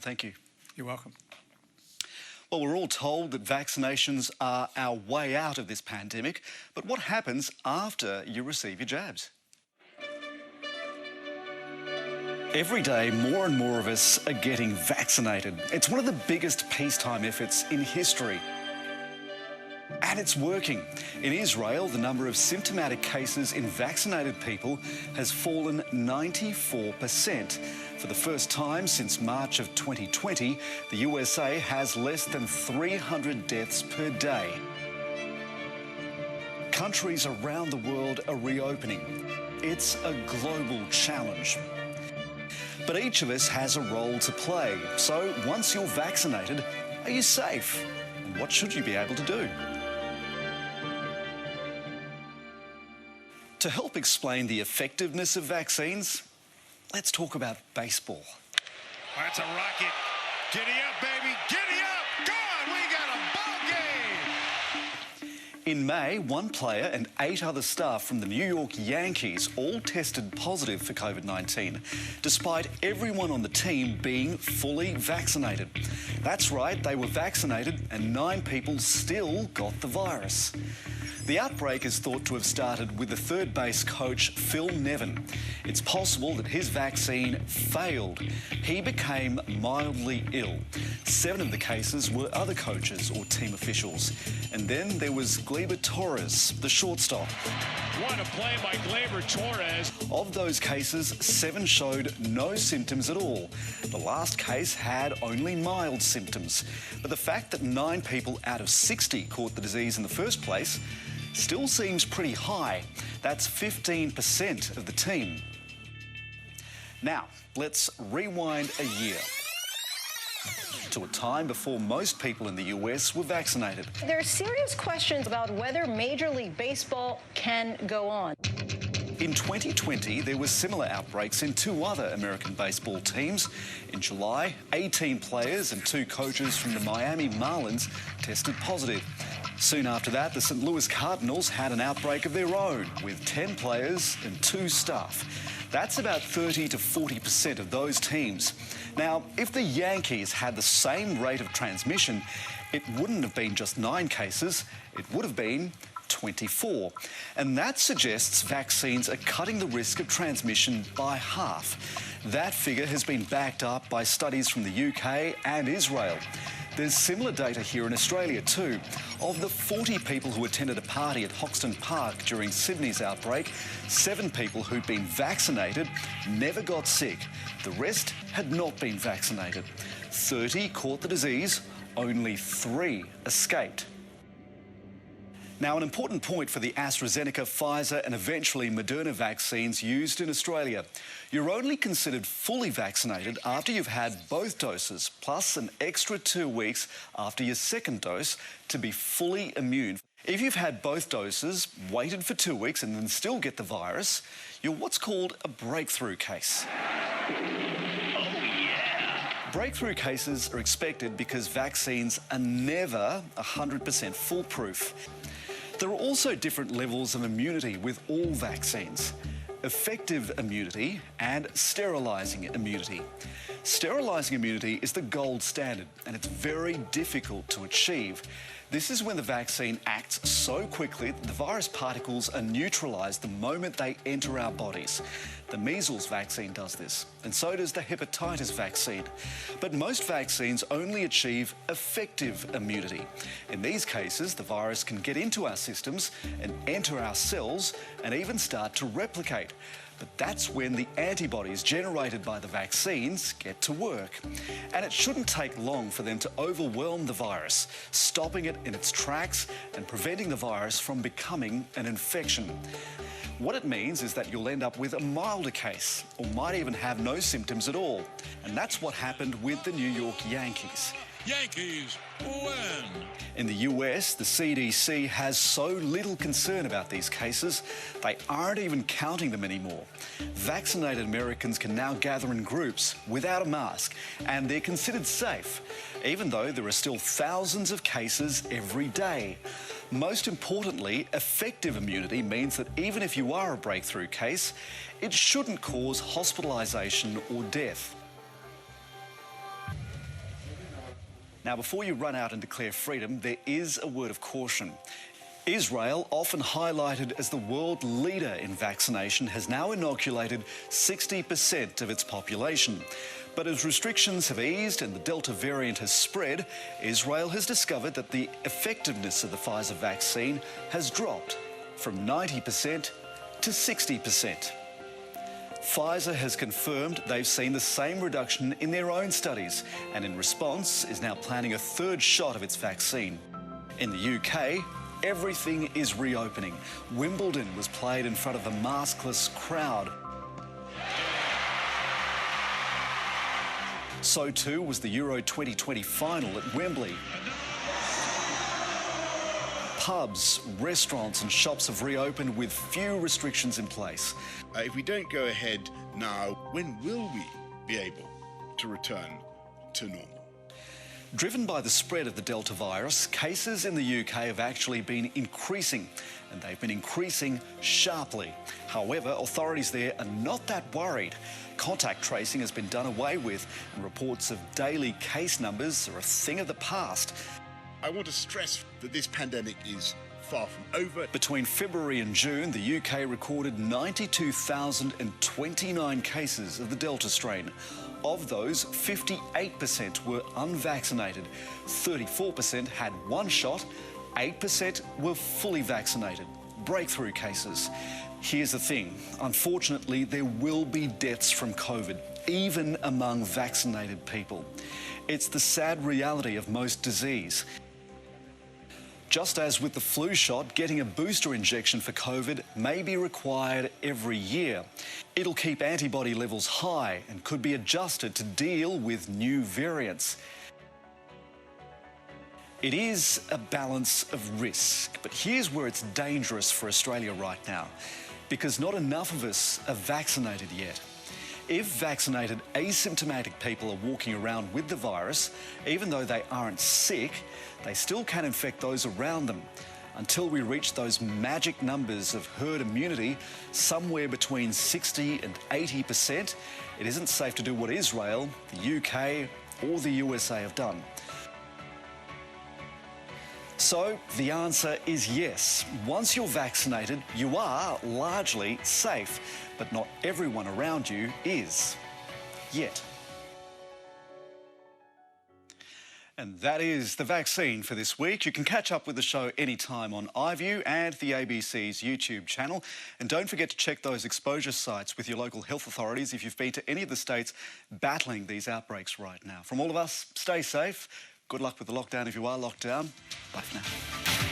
Thank you. You're welcome. Well, we're all told that vaccinations are our way out of this pandemic, but what happens after you receive your jabs? Every day, more and more of us are getting vaccinated. It's one of the biggest peacetime efforts in history. And it's working. In Israel, the number of symptomatic cases in vaccinated people has fallen 94%. For the first time since March of 2020, the USA has less than 300 deaths per day. Countries around the world are reopening. It's a global challenge. But each of us has a role to play. So once you're vaccinated, are you safe? And what should you be able to do? To help explain the effectiveness of vaccines, let's talk about baseball. That's a rocket. Giddy up, baby. Giddy up. Go on. We got a ball game. In May, one player and 8 other staff from the New York Yankees all tested positive for COVID-19, despite everyone on the team being fully vaccinated. That's right, they were vaccinated and 9 people still got the virus. The outbreak is thought to have started with the third base coach, Phil Nevin. It's possible that his vaccine failed. He became mildly ill. 7 of the cases were other coaches or team officials. And then there was Gleyber Torres, the shortstop. What a play by Gleyber Torres. Of those cases, 7 showed no symptoms at all. The last case had only mild symptoms. But the fact that 9 people out of 60 caught the disease in the first place still seems pretty high. That's 15% of the team. Now, let's rewind a year to a time before most people in the US were vaccinated. There are serious questions about whether Major League Baseball can go on. In 2020, there were similar outbreaks in 2 other American baseball teams. In July, 18 players and 2 coaches from the Miami Marlins tested positive. Soon after that, the St. Louis Cardinals had an outbreak of their own, with 10 players and 2 staff. That's about 30 to 40% of those teams. Now, if the Yankees had the same rate of transmission, it wouldn't have been just 9 cases, it would have been 24. And that suggests vaccines are cutting the risk of transmission by half. That figure has been backed up by studies from the UK and Israel. There's similar data here in Australia too. Of the 40 people who attended a party at Hoxton Park during Sydney's outbreak, 7 people who'd been vaccinated never got sick. The rest had not been vaccinated. 30 caught the disease, only 3 escaped. Now, an important point for the AstraZeneca, Pfizer and eventually Moderna vaccines used in Australia. You're only considered fully vaccinated after you've had both doses, plus an extra 2 weeks after your second dose to be fully immune. If you've had both doses, waited for 2 weeks and then still get the virus, you're what's called a breakthrough case. Breakthrough cases are expected because vaccines are never 100% foolproof. There are also different levels of immunity with all vaccines. Effective immunity and sterilising immunity. Sterilising immunity is the gold standard and it's very difficult to achieve. This is when the vaccine acts so quickly that the virus particles are neutralised the moment they enter our bodies. The measles vaccine does this, and so does the hepatitis vaccine. But most vaccines only achieve effective immunity. In these cases, the virus can get into our systems and enter our cells and even start to replicate. But that's when the antibodies generated by the vaccines get to work. And it shouldn't take long for them to overwhelm the virus, stopping it in its tracks and preventing the virus from becoming an infection. What it means is that you'll end up with a milder case, or might even have no symptoms at all. And that's what happened with the New York Yankees. Yankees win. In the US, the CDC has so little concern about these cases, they aren't even counting them anymore. Vaccinated Americans can now gather in groups without a mask, and they're considered safe, even though there are still thousands of cases every day. Most importantly, effective immunity means that even if you are a breakthrough case, it shouldn't cause hospitalisation or death. Now, before you run out and declare freedom, there is a word of caution. Israel, often highlighted as the world leader in vaccination, has now inoculated 60% of its population. But as restrictions have eased and the Delta variant has spread, Israel has discovered that the effectiveness of the Pfizer vaccine has dropped from 90% to 60%. Pfizer has confirmed they've seen the same reduction in their own studies and in response is now planning a third shot of its vaccine. In the UK, everything is reopening. Wimbledon was played in front of a maskless crowd. So too was the Euro 2020 final at Wembley. Pubs, restaurants and shops have reopened with few restrictions in place. If we don't go ahead now, when will we be able to return to normal? Driven by the spread of the Delta virus, cases in the UK have actually been increasing, and they've been increasing sharply. However, authorities there are not that worried. Contact tracing has been done away with, and reports of daily case numbers are a thing of the past. I want to stress that this pandemic is far from over. Between February and June, the UK recorded 92,029 cases of the Delta strain. Of those, 58% were unvaccinated, 34% had one shot, 8% were fully vaccinated. Breakthrough cases. Here's the thing, unfortunately, there will be deaths from COVID, even among vaccinated people. It's the sad reality of most disease. Just as with the flu shot, getting a booster injection for COVID may be required every year. It'll keep antibody levels high and could be adjusted to deal with new variants. It is a balance of risk, but here's where it's dangerous for Australia right now, because not enough of us are vaccinated yet. If vaccinated asymptomatic people are walking around with the virus, even though they aren't sick, they still can infect those around them. Until we reach those magic numbers of herd immunity, somewhere between 60 and 80%, it isn't safe to do what Israel, the UK or the USA have done. So the answer is yes. Once you're vaccinated, you are largely safe, but not everyone around you is. Yet. And that is the vaccine for this week. You can catch up with the show anytime on iView and the ABC's YouTube channel. And don't forget to check those exposure sites with your local health authorities if you've been to any of the states battling these outbreaks right now. From all of us, stay safe. Good luck with the lockdown if you are locked down. Bye for now.